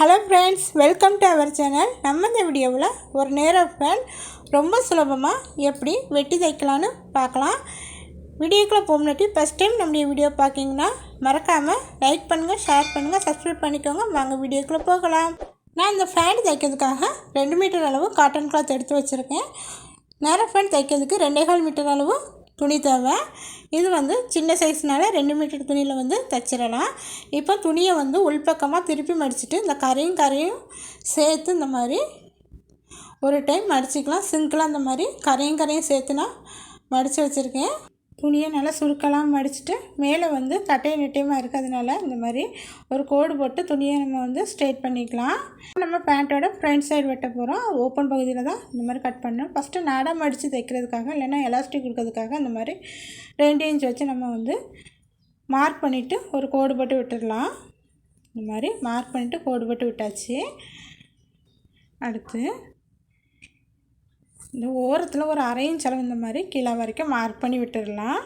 Hello friends, welcome to our channel. நம்ம இந்த வீடியோவில் ஒரு நேரர் பேண்ட் ரொம்ப சுலபமாக எப்படி வெட்டி தைக்கலான்னு பார்க்கலாம். வீடியோக்குள்ளே போகும்போது ஃபஸ்ட் டைம் நம்முடைய வீடியோ பார்க்கிங்கன்னா மறக்காமல் லைக் பண்ணுங்கள், ஷேர் பண்ணுங்கள், சப்ஸ்கிரைப் பண்ணிக்கோங்க. வாங்க வீடியோக்குள்ளே போகலாம். நான் இந்த பேண்ட் தைக்கிறதுக்காக 2 மீட்டர் அளவு காட்டன் கிளாத் எடுத்து வச்சுருக்கேன். நேரர் பேண்ட் தைக்கிறதுக்கு 2.25 மீட்டர் அளவு துணி தேவை. இது சின்ன சைஸ்னால் 2 மீட்டர் துணியில் தைச்சிடலாம். இப்போ துணியை உள்பக்கமாக திருப்பி மடிச்சுட்டு இந்த கரையும் சேர்த்து இந்த மாதிரி ஒரு டைம் மடிச்சிக்கலாம். சிங்கில் அந்த மாதிரி கரையும் சேர்த்து நான் மடித்து வச்சுருக்கேன். துணியை நல்லா சுருக்கலாம் மடிச்சுட்டு மேலே கட்டையை நெட்டையமாக இருக்கிறதுனால இந்த மாதிரி ஒரு கோடு போட்டு துணியை நம்ம ஸ்ட்ரெயிட் பண்ணிக்கலாம். நம்ம பேண்ட்டோட ஃப்ரண்ட் சைடு வெட்ட போகிறோம். ஓப்பன் பகுதியில் தான் இந்த மாதிரி கட் பண்ணோம். ஃபஸ்ட்டு நாடாக மடித்து தைக்கிறதுக்காக இல்லைன்னா எலாஸ்டிக் கொடுக்கறதுக்காக இந்த மாதிரி 2 இன்ச் வச்சு நம்ம மார்க் பண்ணிவிட்டு ஒரு கோடு போட்டு விட்டுடலாம். இந்த மாதிரி மார்க் பண்ணிவிட்டு கோடு போட்டு விட்டாச்சு. அடுத்து இந்த ஓரத்தில் ஒரு 1/2 இன்ச் அளவு இந்த மாதிரி கீழே வரைக்கும் மார்க் பண்ணி விட்டுடலாம்.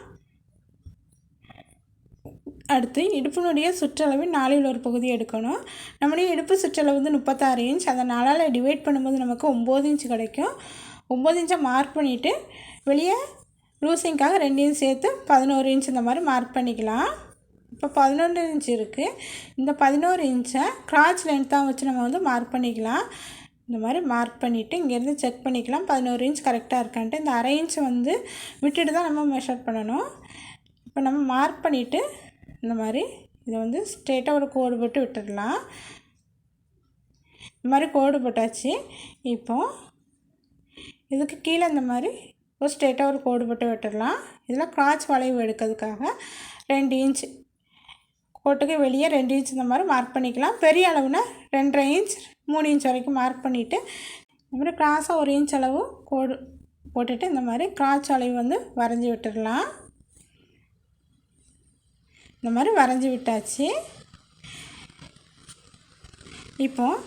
அடுத்து இடுப்பினுடைய சுற்றளவு 4 ஒரு பகுதி எடுக்கணும். நம்முடைய இடுப்பு சுற்றளவு 36 இன்ச். அதை 4ஆல் டிவைட் பண்ணும்போது நமக்கு 9 இன்ச் கிடைக்கும். 9 இன்ச்சை மார்க் பண்ணிவிட்டு வெளியே லூசிங்காக 2 இன்ச் சேர்த்து 11 இன்ச் இந்த மாதிரி மார்க் பண்ணிக்கலாம். இப்போ 11 இன்ச் இருக்குது. இந்த 11 இன்ச்சை கிராச் லென்த்தாக வச்சு நம்ம மார்க் பண்ணிக்கலாம். இந்த மாதிரி மார்க் பண்ணிவிட்டு இங்கேருந்து செக் பண்ணிக்கலாம் 11 இன்ச் கரெக்டாக இருக்கான்ட்டு. இந்த 1/2 இன்ச் விட்டுட்டு தான் நம்ம மெஷர் பண்ணணும். இப்போ நம்ம மார்க் பண்ணிவிட்டு இந்த மாதிரி இதை ஸ்ட்ரெயிட்டாக ஒரு கோடு போட்டு விட்டுடலாம். இந்த மாதிரி கோடு போட்டாச்சு. இப்போது இதுக்கு கீழே இந்த மாதிரி ஒரு ஸ்ட்ரெயிட்டாக ஒரு கோடு போட்டு விட்டுடலாம். இதில் கிராச் வளைவு எடுக்கிறதுக்காக 2 இன்ச் கோட்டுக்கு வெளியே 2 இன்ச் இந்த மாதிரி மார்க் பண்ணிக்கலாம். பெரிய அளவுனா 2.5 இன்ச் 3 இன்ச் வரைக்கும் மார்க் பண்ணிவிட்டு இந்த மாதிரி கிராஸாக 1 இன்ச் அளவு கோடு போட்டுட்டு இந்த மாதிரி கிராச் வளைவு வரைஞ்சி விட்டுடலாம். இந்த மாதிரி வரைஞ்சி விட்டாச்சு. இப்போது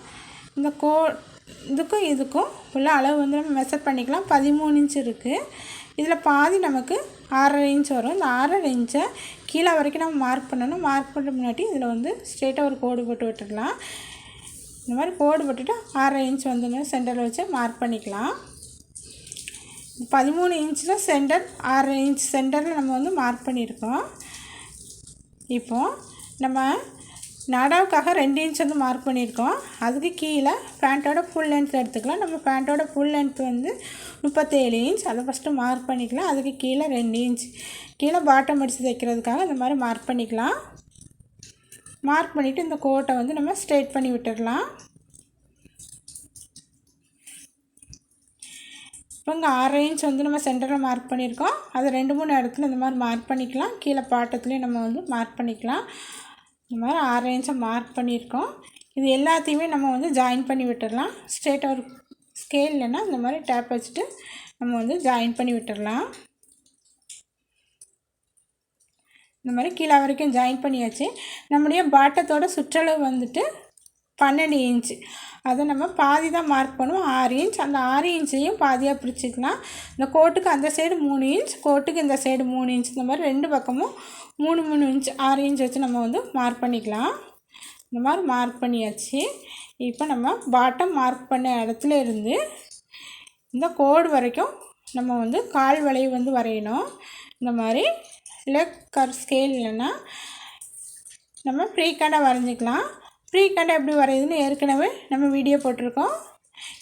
இந்த இதுக்கும் உள்ள அளவு நம்ம மெஷர் பண்ணிக்கலாம். 13 இன்ச் இருக்குது. இதில் பாதி நமக்கு 6.5 இன்ச் வரும். இந்த 6.5 இன்ச்சை கீழே வரைக்கும் நம்ம மார்க் பண்ணணும். மார்க் பண்ணுற முன்னாடி இதில் ஸ்ட்ரெயிட்டாக ஒரு கோடு போட்டு விட்டுடலாம். இந்த மாதிரி கோடு போட்டுட்டு 6.5 இன்ச் சென்டரில் வச்சு மார்க் பண்ணிக்கலாம். 13 இன்ச்சில் சென்டர் 6.5 இன்ச் சென்டரில் நம்ம மார்க் பண்ணியிருக்கோம். இப்போது நம்ம நாடாவுக்காக 2 இன்ச் மார்க் பண்ணியிருக்கோம். அதுக்கு கீழே பேண்ட்டோட ஃபுல் லென்த் எடுத்துக்கலாம். நம்ம பேண்ட்டோட ஃபுல் லென்த் 37 இன்ச். அதை ஃபஸ்ட்டு மார்க் பண்ணிக்கலாம். அதுக்கு கீழே 2 இன்ச் கீழே பாட்டம் அடித்து தைக்கிறதுக்காக இந்த மாதிரி மார்க் பண்ணிக்கலாம். மார்க் பண்ணிவிட்டு இந்த கோட்டை நம்ம ஸ்ட்ரெயிட் பண்ணி விட்டுடலாம். இப்போ இங்கே 6.5 இன்ச் நம்ம சென்டரில் மார்க் பண்ணியிருக்கோம். அது 2-3 இடத்துல இந்த மாதிரி மார்க் பண்ணிக்கலாம். கீழே பாட்டத்துலேயும் நம்ம மார்க் பண்ணிக்கலாம். இந்த மாதிரி 6.5 இன்ச்சை மார்க் பண்ணியிருக்கோம். இது எல்லாத்தையுமே நம்ம ஜாயின் பண்ணி விட்டுடலாம். ஸ்ட்ரெயிட்டாக ஒரு ஸ்கேல் இல்லைன்னா இந்த மாதிரி டேப் வச்சுட்டு நம்ம ஜாயின் பண்ணி விட்டுடலாம். இந்த மாதிரி கீழே வரைக்கும் ஜாயின் பண்ணியாச்சு. நம்முடைய பாட்டத்தோட சுற்றளவு 12 இன்ச். அதை நம்ம பாதி தான் மார்க் பண்ணுவோம். 6 இன்ச். அந்த 6 இன்ச்சையும் பாதியாக பிரிச்சுக்கலாம். இந்த கோட்டுக்கு அந்த சைடு 3 இன்ச், கோட்டுக்கு இந்த சைடு 3 இன்ச். இந்த மாதிரி 2 பக்கமும் 3 இன்ச் 6 இன்ச் வச்சு நம்ம மார்க் பண்ணிக்கலாம். இந்த மாதிரி மார்க் பண்ணியாச்சு. இப்போ நம்ம பாட்டம் மார்க் பண்ண இடத்துல இருந்து இந்த கோடு வரைக்கும் நம்ம கால் வளைவு வரையணும். இந்த மாதிரி லெக் கர் ஸ்கேல் இல்லைன்னா நம்ம ப்ரீகண்டாக வரைஞ்சிக்கலாம். ப்ரீகண்டாக எப்படி வரையுதுன்னு ஏற்கனவே நம்ம வீடியோ போட்டிருக்கோம்.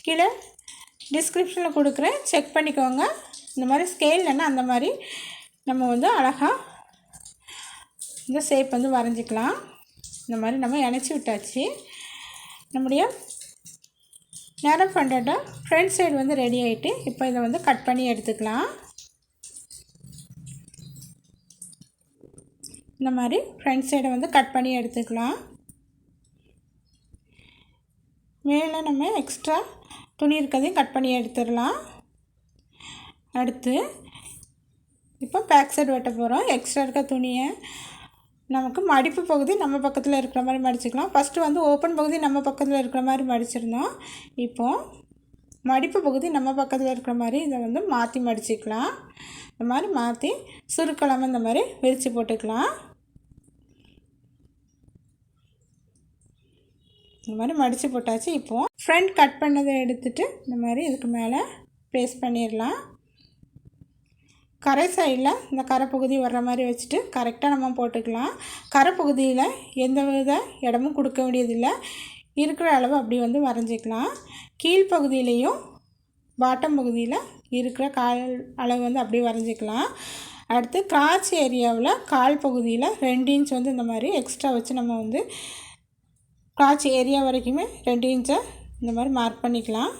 கீழே டிஸ்கிரிப்ஷனில் கொடுக்குறேன், செக் பண்ணிக்கோங்க. இந்த மாதிரி ஸ்கேல் இல்லைன்னா அந்த மாதிரி நம்ம அழகாக இந்த ஷேப் வரைஞ்சிக்கலாம். இந்த மாதிரி நம்ம இணைச்சி விட்டாச்சு. நம்முடைய நேரம் பண்ணுற ஃப்ரண்ட் சைடு ரெடி ஆகிட்டு இப்போ இதை கட் பண்ணி எடுத்துக்கலாம். இந்த மாதிரி ஃப்ரண்ட் சைடை கட் பண்ணி எடுத்துக்கலாம். மேலே நம்ம எக்ஸ்ட்ரா துணி இருக்கிறதையும் கட் பண்ணி எடுத்துடலாம். அடுத்து இப்போ பேக் சைடு வெட்ட போகிறோம். எக்ஸ்ட்ரா இருக்க துணியை நமக்கு மடிப்பு பகுதி நம்ம பக்கத்தில் இருக்கிற மாதிரி மடிச்சுக்கலாம். ஃபஸ்ட்டு ஓப்பன் பகுதி நம்ம பக்கத்தில் இருக்கிற மாதிரி மடிச்சிருந்தோம். இப்போது மடிப்பு பகுதி நம்ம பக்கத்தில் இருக்கிற மாதிரி இதை மாற்றி மடிச்சிக்கலாம். இந்த மாதிரி மாற்றி சுருக்கலாமல் இந்த மாதிரி விரித்து போட்டுக்கலாம். இந்த மாதிரி மடித்து போட்டாச்சு. இப்போது ஃப்ரண்ட் கட் பண்ணதை எடுத்துகிட்டு இந்த மாதிரி இதுக்கு மேலே ப்ளேஸ் பண்ணிடலாம். கரை சைடில் இந்த கரை பகுதி வர்ற மாதிரி வச்சுட்டு கரெக்டாக நம்ம போட்டுக்கலாம். கரை பகுதியில் எந்த வித இடமும் கொடுக்க வேண்டியதில்லை, இருக்கிற அளவு அப்படி வந்து வரைஞ்சிக்கலாம். கீழ்ப்பகுதியிலையும் பாட்டம் பகுதியில் இருக்கிற கால் அளவு வந்து அப்படி வரைஞ்சிக்கலாம். அடுத்து கிராச் ஏரியாவில் கால் பகுதியில் 2 இன்ச் வந்து இந்த மாதிரி எக்ஸ்ட்ரா வச்சு நம்ம வந்து கிராச் ஏரியா வரைக்குமே 2 இன்ச்சை இந்த மாதிரி மார்க் பண்ணிக்கலாம்.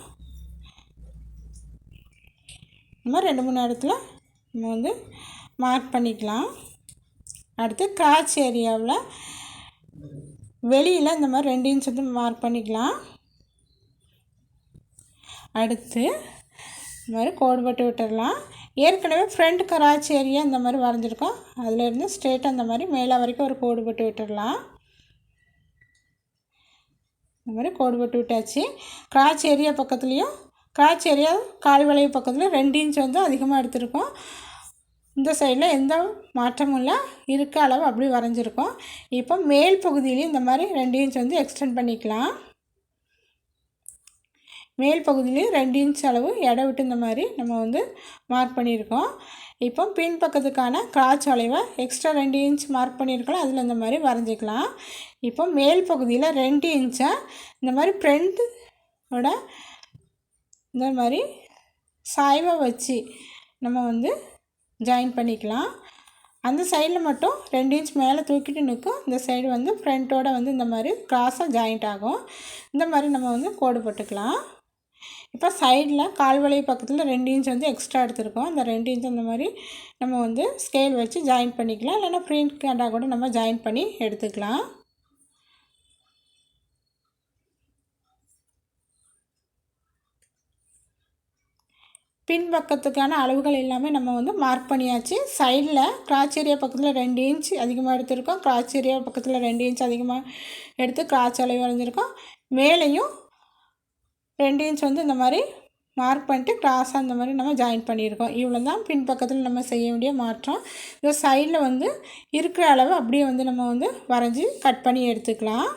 இந்த மாதிரி 2-3 இடத்துல நம்ம வந்து மார்க் பண்ணிக்கலாம். அடுத்து கிராச் ஏரியாவில் வெளியில் இந்த மாதிரி 2 இன்ச் வந்து மார்க் பண்ணிக்கலாம். அடுத்து இந்த மாதிரி கோடு போட்டு விட்டுடலாம். ஏற்கனவே ஃப்ரண்ட் கிராச் ஏரியா இந்த மாதிரி வரைஞ்சிருக்கோம், அதிலேருந்து ஸ்ட்ரெயிட்டாக அந்த மாதிரி மேலே வரைக்கும் ஒரு கோடு போட்டு விட்டுடலாம். இந்த மாதிரி கோடு போட்டு விட்டாச்சு. கிராச் ஏரியா பக்கத்துலேயும் கிராச் ஏரியா கால் வளைவு பக்கத்தில் 2 இன்ச் வந்து அதிகமாக எடுத்திருக்கோம். இந்த சைடில் எந்த மாற்றமும் இல்லை, இருக்க அளவு அப்படி வரைஞ்சிருக்கோம். இப்போ மேல் பகுதியிலையும் இந்த மாதிரி 2 இன்ச் வந்து எக்ஸ்டெண்ட் பண்ணிக்கலாம். மேல் பகுதியிலையும் 2 இன்ச் அளவு எடை விட்டு இந்த மாதிரி நம்ம வந்து மார்க் பண்ணியிருக்கோம். இப்போ பின் பக்கத்துக்கான கிராச் வளைவை எக்ஸ்ட்ரா 2 இன்ச் மார்க் பண்ணியிருக்கலாம், அதில் இந்த மாதிரி வரைஞ்சிக்கலாம். இப்போ மேல் பகுதியில் 2 இன்ச்சை இந்த மாதிரி ஃப்ரண்ட்டோட இந்த மாதிரி சாய்வாக வச்சு நம்ம வந்து ஜாயின் பண்ணிக்கலாம். அந்த சைடில் மட்டும் 2 இன்ச் மேலே தூக்கிட்டு நிற்கும், இந்த சைடு வந்து ஃப்ரண்ட்டோடு வந்து இந்த மாதிரி கிராஸாக ஜாயிண்ட் ஆகும். இந்த மாதிரி நம்ம வந்து கோடு போட்டுக்கலாம். இப்போ சைடில் கால்வளை பக்கத்தில் 2 இன்ச் வந்து எக்ஸ்ட்ரா எடுத்துருக்கோம். அந்த 2 இன்ச் அந்த மாதிரி நம்ம வந்து ஸ்கேல் வச்சு ஜாயின் பண்ணிக்கலாம், இல்லைன்னா பிரிண்ட் கேண்டாக கூட நம்ம ஜாயின் பண்ணி எடுத்துக்கலாம். பின்பக்கத்துக்கான அளவுகள் எல்லாமே நம்ம வந்து மார்க் பண்ணியாச்சு. சைடில் கிராச் ஏரியா பக்கத்தில் 2 இன்ச் அதிகமாக எடுத்துருக்கோம், கிராச் ஏரியா பக்கத்தில் 2 இன்ச் அதிகமாக எடுத்து கிராச் அளவு வரைஞ்சிருக்கோம். மேலேயும் 2 இன்ச் வந்து இந்த மாதிரி மார்க் பண்ணிட்டு கிராஸாக இந்த மாதிரி நம்ம ஜாயின் பண்ணியிருக்கோம். இவ்வளோ தான் பின்பக்கத்தில் நம்ம செய்ய வேண்டிய மாற்றம். இந்த சைடில் வந்து இருக்கிற அளவு அப்படியே வந்து நம்ம வந்து வரைஞ்சி கட் பண்ணி எடுத்துக்கலாம்.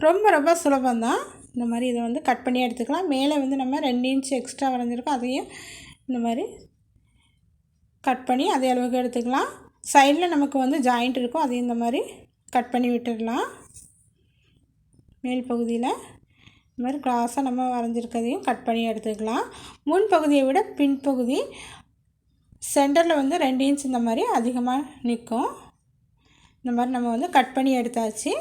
ரொம்ப ரொம்ப சுலபந்தான். இந்த மாதிரி இதை வந்து கட் பண்ணி எடுத்துக்கலாம். மேலே வந்து நம்ம 2 இன்ச் எக்ஸ்ட்ரா வரைஞ்சிருக்கோம், அதையும் இந்த மாதிரி கட் பண்ணி அதே அளவுக்கு எடுத்துக்கலாம். சைடில் நமக்கு வந்து ஜாயிண்ட் இருக்கும், அதையும் இந்த மாதிரி கட் பண்ணி விட்டுடலாம். மேல் பகுதியில் இந்த மாதிரி கிராஸாக நம்ம வரைஞ்சிருக்கிறதையும் கட் பண்ணி எடுத்துக்கலாம். முன்பகுதியை விட பின்பகுதி சென்டரில் வந்து 2 இன்ச் இந்த மாதிரி அதிகமாக நிற்கும். இந்த மாதிரி நம்ம வந்து கட் பண்ணி எடுத்தாச்சு.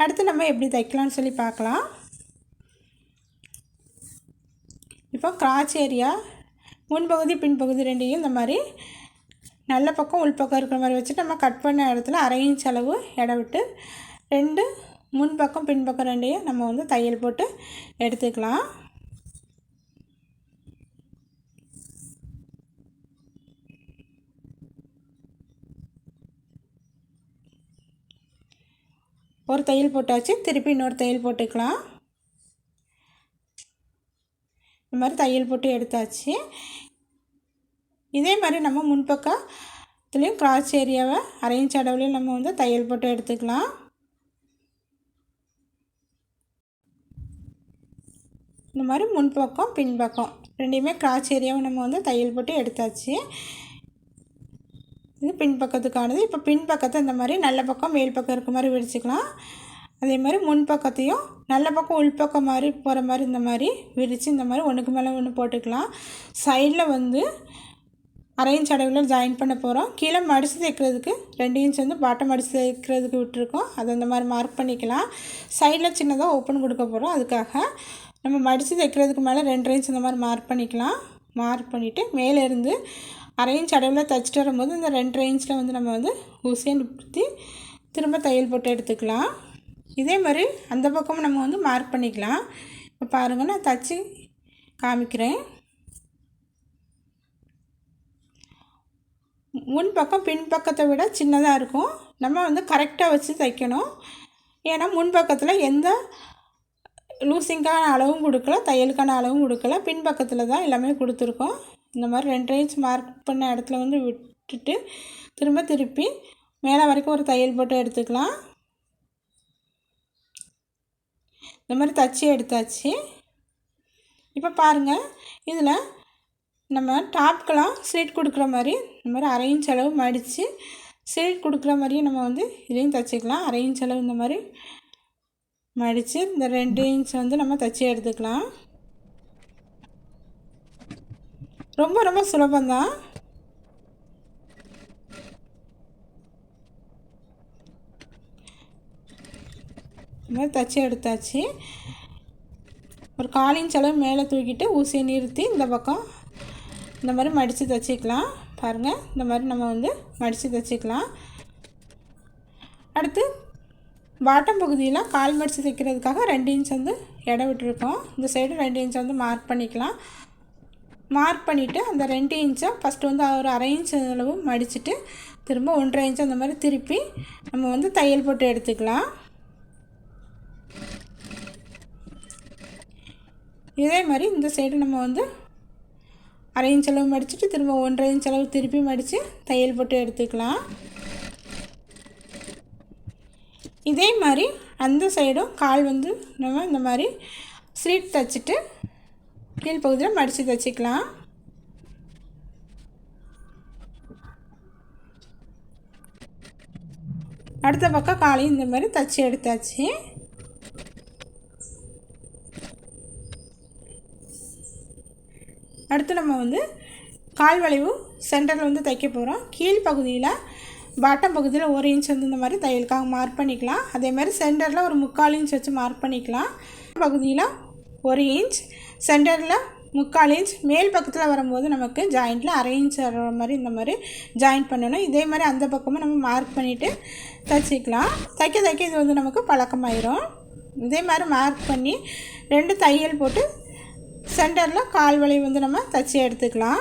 அடுத்து நம்ம எப்படி தைக்கலாம்னு சொல்லி பார்க்கலாம். இப்போ கிராச் ஏரியா முன்பகுதி பின்பகுதி 2யும் இந்த மாதிரி நல்ல பக்கம் உள்பக்கம் இருக்கிற மாதிரி வச்சுட்டு நம்ம கட் பண்ண இடத்துல 1/2 இன்ச் அளவு எடை விட்டு 2 முன்பக்கம் பின்பக்கம் 2யும் நம்ம வந்து தையல் போட்டு எடுத்துக்கலாம். ஒரு தையல் போட்டாச்சு, திருப்பி இன்னொரு தையல் போட்டுக்கலாம். இந்த மாதிரி தையல் போட்டு எடுத்தாச்சு. இதே மாதிரி நம்ம முன்பக்கத்துலேயும் கிராச் ஏரியாவை 1/2 இன்ச் அளவுலையும் நம்ம வந்து தையல் போட்டு எடுத்துக்கலாம். இந்த மாதிரி முன்பக்கம் பின்பக்கம் 2யுமே கிராச் ஏரியாவை நம்ம வந்து தையல் போட்டு எடுத்தாச்சு. இது பின்பக்கத்துக்கானது. இப்போ பின்பக்கத்தை இந்த மாதிரி நல்ல பக்கம் மேல் பக்கம் இருக்க மாதிரி விரிச்சிக்கலாம். அதே மாதிரி முன்பக்கத்தையும் நல்ல பக்கம் உள்பக்கம் மாதிரி போகிற மாதிரி இந்த மாதிரி விரித்து இந்த மாதிரி ஒன்றுக்கு மேலே ஒன்று போட்டுக்கலாம். சைடில் வந்து 1/2 இன்ச் அளவில் ஜாயின் பண்ண போகிறோம். கீழே மடித்து தைக்கிறதுக்கு 2 இன்ச் வந்து பாட்டம் மடித்து தைக்கிறதுக்கு விட்டுருக்கோம், அதை இந்த மாதிரி மார்க் பண்ணிக்கலாம். சைடில் சின்னதாக ஓப்பன் கொடுக்க போகிறோம், அதுக்காக நம்ம மடித்து தைக்கிறதுக்கு மேலே 2 இன்ச் இந்த மாதிரி மார்க் பண்ணிக்கலாம். மார்க் பண்ணிவிட்டு மேலேருந்து 1/2 இன்ச் அளவில் தைச்சிட்டு வரும்போது இந்த 2 இன்ச்சில் வந்து நம்ம வந்து ஊசியை நிறுத்தி திரும்ப தையல் போட்டு எடுத்துக்கலாம். இதே மாதிரி அந்த பக்கமும் நம்ம வந்து மார்க் பண்ணிக்கலாம். இப்போ பாருங்கள், நான் தைச்சி காமிக்கிறேன். முன் பக்கம் பின்பக்கத்தை விட சின்னதாக இருக்கும். நம்ம வந்து கரெக்டாக வச்சு தைக்கணும். ஏன்னா முன்பக்கத்தில் எந்த லூசிங்கான அளவும் கொடுக்கல, தையலுக்கான அளவும் கொடுக்கல, பின்பக்கத்தில் தான் எல்லாமே கொடுத்துருக்கோம். இந்த மாதிரி 2 இன்ச் மார்க் பண்ண இடத்துல வந்து விட்டுட்டு திரும்ப திருப்பி மேலே வரைக்கும் ஒரு தையல் போட்டு எடுத்துக்கலாம். இந்த மாதிரி தச்சு எடுத்தாச்சு. இப்போ பாருங்கள், இதில் நம்ம டாப்க்கெலாம் ஸ்லீட் கொடுக்குற மாதிரி இந்த மாதிரி 1/2 இன்ச் அளவு மடித்து ஸ்லீட் கொடுக்குற மாதிரியே நம்ம வந்து இதையும் தைச்சிக்கலாம். 1/2 இன்ச் அளவு இந்த மாதிரி மடித்து இந்த 2 இன்ச் வந்து நம்ம தைச்சி எடுத்துக்கலாம். ரொம்ப ரொம்ப சுலபந்தான். இந்த மாதிரி தைச்சி எடுத்தாச்சு. ஒரு 1/4 இன்ச் அளவு மேலே தூக்கிட்டு ஊசியை நிறுத்தி இந்த பக்கம் இந்த மாதிரி மடித்து தைச்சிக்கலாம். பாருங்கள், இந்த மாதிரி நம்ம வந்து மடித்து தைச்சிக்கலாம். அடுத்து பாட்டம் பகுதியில் கால் மடித்து தைக்கிறதுக்காக 2 இன்ச் வந்து இடம் விட்டுருக்கோம். இந்த சைடு 2 இன்ச் வந்து மார்க் பண்ணிக்கலாம். மார்க் பண்ணிவிட்டு அந்த 2 இன்ச்சை ஃபஸ்ட்டு வந்து ஒரு 1/2 இன்ச் அளவு மடிச்சுட்டு திரும்ப 1/2 இன்ச் அந்த மாதிரி திருப்பி நம்ம வந்து தையல் போட்டு எடுத்துக்கலாம். இதே மாதிரி இந்த சைடு நம்ம வந்து 1/2 இன்ச் அளவு மடிச்சுட்டு திரும்ப 1/2 இன்ச் அளவு திருப்பி மடித்து தையல் போட்டு எடுத்துக்கலாம். இதே மாதிரி அந்த சைடும் கால் வந்து நம்ம இந்த மாதிரி ஸ்லீட் தைச்சிட்டு கீழ்ப்பகுதியில் மடித்து தைச்சிக்கலாம். அடுத்த பக்கம் காலையும் இந்த மாதிரி தைச்சி எடுத்தாச்சு. அடுத்து நம்ம வந்து கால் வளைவு சென்டரில் வந்து தைக்க போகிறோம். கீழ்ப்பகுதியில் பாட்டம் பகுதியில் 1 இன்ச் வந்து இந்த மாதிரி தையலுக்காக மார்க் பண்ணிக்கலாம். அதே மாதிரி சென்டரில் ஒரு 3/4 இன்ச் வச்சு மார்க் பண்ணிக்கலாம். பகுதியில் 1 இன்ச், சென்டரில் 3/4 இன்ச், மேல் பக்கத்தில் வரும்போது நமக்கு ஜாயிண்ட்டில் 1/2 இன்ச் வர மாதிரி இந்த மாதிரி ஜாயிண்ட் பண்ணணும். இதே மாதிரி அந்த பக்கமும் நம்ம மார்க் பண்ணிவிட்டு தைச்சிக்கலாம். தைக்க தைக்க இது வந்து நமக்கு பழக்கமாயிரும். இதே மாதிரி மார்க் பண்ணி 2 தையல் போட்டு சென்டரில் கால் வளைவு வந்து நம்ம தைச்சி எடுத்துக்கலாம்.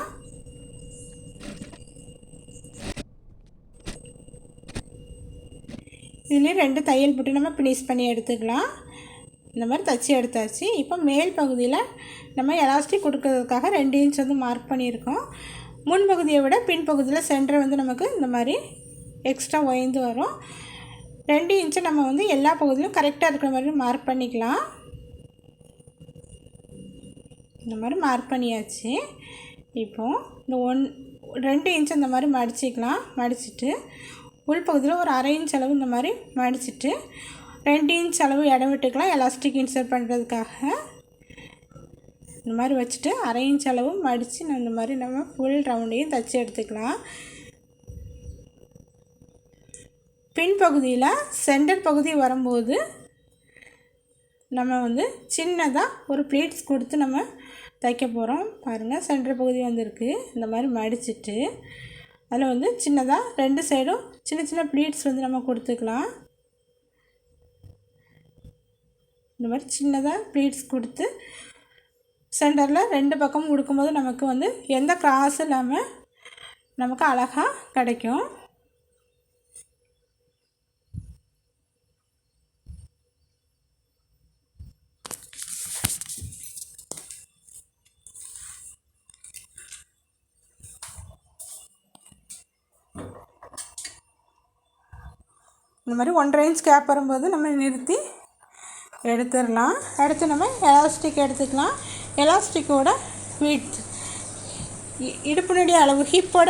இதுலேயும் 2 தையல் போட்டு நம்ம ஃபினிஷ் பண்ணி எடுத்துக்கலாம். இந்த மாதிரி தைச்சி எடுத்தாச்சு. இப்போ மேல் பகுதியில் நம்ம எலாஸ்டிக் கொடுக்கறதுக்காக 2 இன்ச் வந்து மார்க் பண்ணியிருக்கோம். முன் பகுதியை விட பின்பகுதியில் சென்டர் வந்து நமக்கு இந்த மாதிரி எக்ஸ்ட்ரா உயர்ந்து வரும். 2 இன்ச்சை நம்ம வந்து எல்லா பகுதியிலும் கரெக்டாக இருக்கிற மாதிரி மார்க் பண்ணிக்கலாம். இந்த மாதிரி மார்க் பண்ணியாச்சு. இப்போது இந்த 2 இன்ச் இந்த மாதிரி மடிச்சிக்கலாம். மடிச்சுட்டு உள்பகுதியில் ஒரு 1/2 இன்ச் அளவு இந்த மாதிரி மடிச்சுட்டு 2 இன்ச் அளவு இடம் விட்டுக்கலாம். எலாஸ்டிக் இன்சர்ட் பண்ணுறதுக்காக இந்த மாதிரி வச்சுட்டு 1/2 இன்ச் அளவு மடித்து இந்த மாதிரி நம்ம ஃபுல் ரவுண்டையும் தைச்சி எடுத்துக்கலாம். பின்பகுதியில் சென்டர் பகுதி வரும்போது நம்ம வந்து சின்னதாக ஒரு ப்ளீட்ஸ் கொடுத்து நம்ம தைக்க போகிறோம். பாருங்கள், சென்டர் பகுதி வந்திருக்கு. இந்த மாதிரி மடிச்சுட்டு அதில் வந்து சின்னதாக 2 சைடும் சின்ன சின்ன ப்ளீட்ஸ் வந்து நம்ம கொடுத்துக்கலாம். இந்த மாதிரி சின்னதாக ப்ளீட்ஸ் கொடுத்து சென்டரில் 2 பக்கமும் கொடுக்கும்போது நமக்கு வந்து எந்த கிராஸ் இல்லாமல் நமக்கு அழகாக கிடைக்கும். இந்த மாதிரி 1/2 இன்ச் கேப் வரும்போது நம்ம நிறுத்தி எடுத்துடலாம். அடுத்து நம்ம எலாஸ்டிக் எடுத்துக்கலாம். எலாஸ்டிக்கோட விட்த் இடுப்பினுடைய அளவு, ஹிப்போட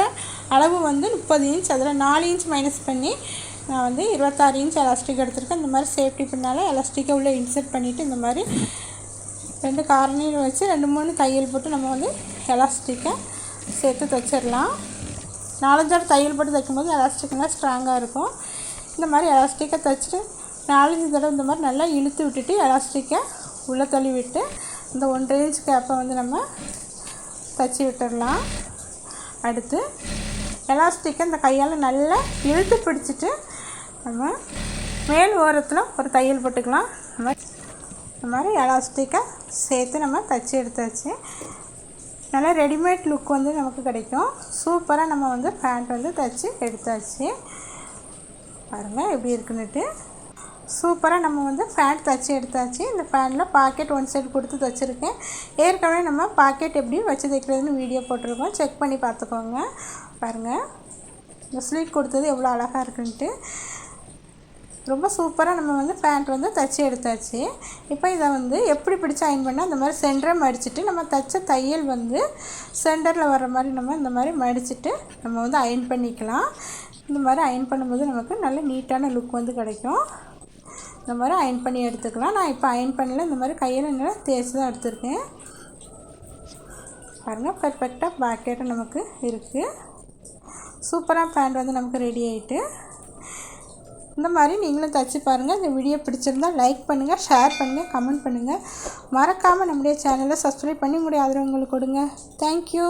அளவு வந்து 30 இன்ச். அதில் 4 இன்ச் மைனஸ் பண்ணி நான் வந்து 26 இன்ச் எலாஸ்டிக் எடுத்திருக்கேன். இந்த மாதிரி சேஃப்டி பின்னால் எலாஸ்டிக்கை உள்ளே இன்சர்ட் பண்ணிவிட்டு இந்த மாதிரி 2 கார்னர் வச்சு 2-3 தையல் போட்டு நம்ம வந்து எலாஸ்டிக்கை சேர்த்து தைச்சிடலாம். 4-5 தையல் போட்டு தைக்கும்போது எலாஸ்டிக்னால் ஸ்ட்ராங்காக இருக்கும். இந்த மாதிரி எலாஸ்டிக்கை தைச்சிட்டு 4-5 தடவை இந்த மாதிரி நல்லா இழுத்து விட்டுட்டு எலாஸ்டிக்கை உள்ளே தள்ளி விட்டு இந்த 1/2 இன்ச் கேப்பை வந்து நம்ம தைச்சி விட்டுடலாம். அடுத்து எலாஸ்டிக்கை இந்த கையால் நல்லா இழுத்து பிடிச்சிட்டு நம்ம மேல் ஓரத்தில் ஒரு தையல் போட்டுக்கலாம். இந்த மாதிரி எலாஸ்டிக்கை சேர்த்து நம்ம தைச்சி எடுத்தாச்சு. நல்லா ரெடிமேட் லுக் வந்து நமக்கு கிடைக்கும். சூப்பராக நம்ம வந்து பேண்ட் வந்து தைச்சி எடுத்தாச்சு. பாருங்கள் எப்படி இருக்குன்னுட்டு. சூப்பராக நம்ம வந்து பேண்ட் தைச்சி எடுத்தாச்சு. இந்த பேண்டில் பாக்கெட் 1 சைடு கொடுத்து தைச்சிருக்கேன். ஏற்கனவே நம்ம பாக்கெட் எப்படி வச்சு தைக்கிறதுன்னு வீடியோ போட்டிருக்கோம், செக் பண்ணி பார்த்துக்கோங்க. பாருங்கள் இந்த ஸ்லீட் கொடுத்தது எவ்வளோ அழகாக இருக்குன்ட்டு. ரொம்ப சூப்பராக நம்ம வந்து பேண்ட் வந்து தைச்சி எடுத்தாச்சு. இப்போ இதை வந்து எப்படி பிடிச்சி அயன் பண்ணால் இந்த மாதிரி சென்டரை மடிச்சுட்டு நம்ம தைச்ச தையல் வந்து சென்டரில் வர்ற மாதிரி நம்ம இந்த மாதிரி மடிச்சுட்டு நம்ம வந்து அயன் பண்ணிக்கலாம். இந்த மாதிரி அயன் பண்ணும்போது நமக்கு நல்ல நீட்டான லுக் வந்து கிடைக்கும். இந்த மாதிரி அயன் பண்ணி எடுத்துக்கலாம். நான் இப்போ அயன் பண்ணல, இந்த மாதிரி கையில் நல்லா தேய்ச்சி தான் எடுத்துருக்கேன். பாருங்கள், பெர்ஃபெக்டாக பாக்கெட்டு நமக்கு இருக்குது. சூப்பராக பேண்ட் வந்து நமக்கு ரெடி ஆகிட்டு. இந்த மாதிரி நீங்களும் தைச்சி பாருங்கள். இந்த வீடியோ பிடிச்சிருந்தால் லைக் பண்ணுங்கள், ஷேர் பண்ணுங்கள், கமெண்ட் பண்ணுங்கள். மறக்காமல் நம்முடைய சேனலை சப்ஸ்கிரைப் பண்ணி உங்களுடைய ஆதரவு உங்களுக்கு கொடுங்க. தேங்க்யூ.